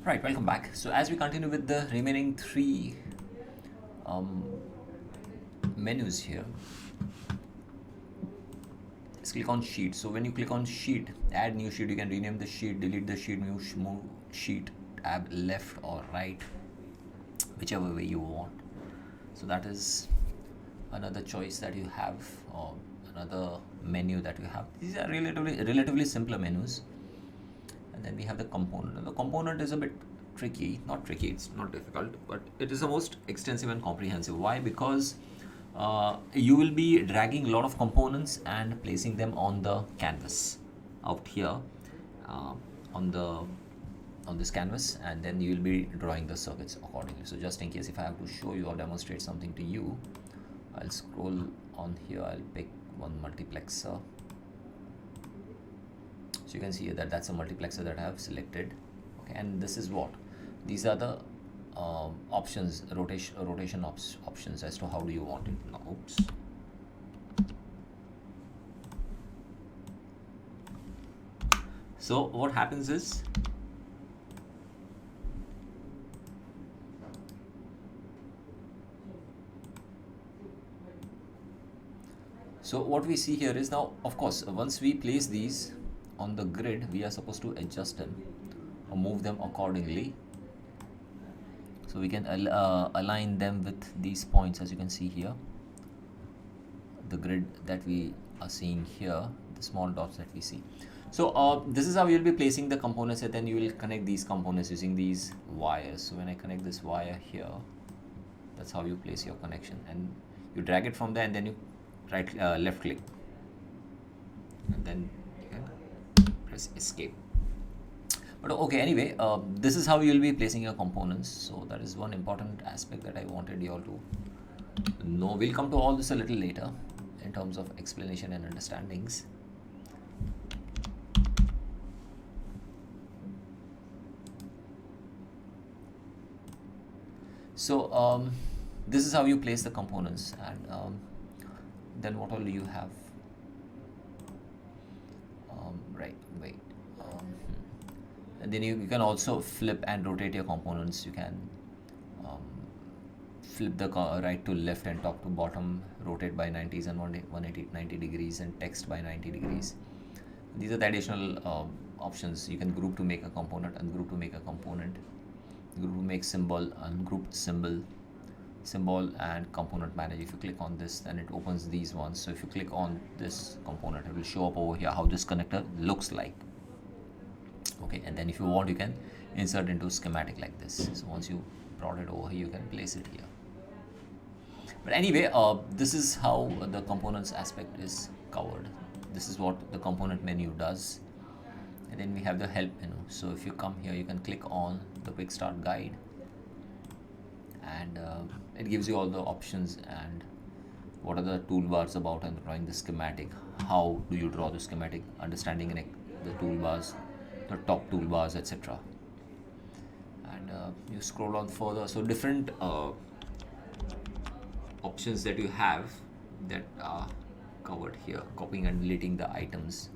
Right, welcome back. So as we continue with the remaining three um, menus here, let's click on sheet. So when you click on sheet, add new sheet, you can rename the sheet, delete the sheet, move sheet, tab left or right, whichever way you want. So that is another choice that you have, or another menu that you have. These are relatively simpler menus. And then we have the component. And the component is a bit tricky, not tricky, it's not difficult, but it is the most extensive and comprehensive. Why? Because you will be dragging a lot of components and placing them on the canvas out here on this canvas, and then you will be drawing the circuits accordingly. So just in case if I have to show you or demonstrate something to you, I'll scroll on here, I'll pick one multiplexer. So you can see that that's a multiplexer that I have selected. Okay, and this is what? These are the options, rotation options as to how do you want it. Now, oops. So what happens is, so what we see here is, now of course once we place these on the grid, we are supposed to adjust them or move them accordingly. So we can align them with these points, as you can see here. The grid that we are seeing here, the small dots that we see. So this is how you'll be placing the components, and then you will connect these components using these wires. So when I connect this wire here, that's how you place your connection, and you drag it from there, and then you left click, and then press escape. But okay, anyway, this is how you'll be placing your components. So that is one important aspect that I wanted you all to know. We'll come to all this a little later in terms of explanation and understandings. So this is how you place the components, and then what all do you have? And then you can also flip and rotate your components. You can flip the right to left and top to bottom, rotate by 90s and 90 degrees, and text by 90 degrees. These are the additional options. You can group to make a component, ungroup to make a component, group to make symbol, ungrouped symbol, and component manager. If you click on this, then it opens these ones. So if you click on this component, it will show up over here how this connector looks like. Okay, and then if you want, you can insert into schematic like this. So once you brought it over here, you can place it here. But anyway, this is how the components aspect is covered. This is what the component menu does. And then we have the help menu. So if you come here, you can click on the quick start guide, and it gives you all the options and what are the toolbars about, and drawing the schematic. How do you draw the schematic, understanding the toolbars, the top toolbars, etc. And you scroll on further. So different options that you have that are covered here. Copying and deleting the items.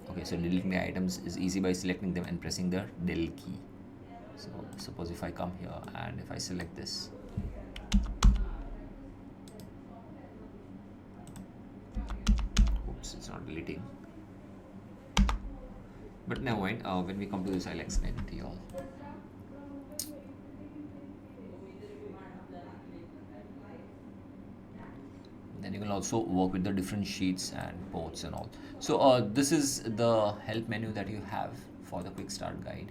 Okay, so deleting the items is easy by selecting them and pressing the del key. So suppose if I come here and if I select this, oops, it's not deleting. But never mind, when we come to this, I'll explain it to you all. Then you can also work with the different sheets and ports and all. So this is the help menu that you have for the quick start guide.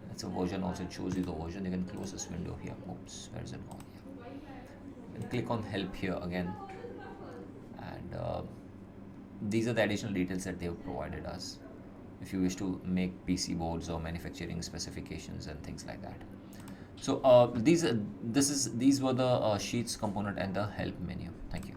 It's a version, also it shows you the version. You can close this window here. Oops, where is it gone here? And click on help here again, and these are the additional details that they have provided us if you wish to make PC boards or manufacturing specifications and things like that. So these were the sheets, component, and the help menu. Thank you.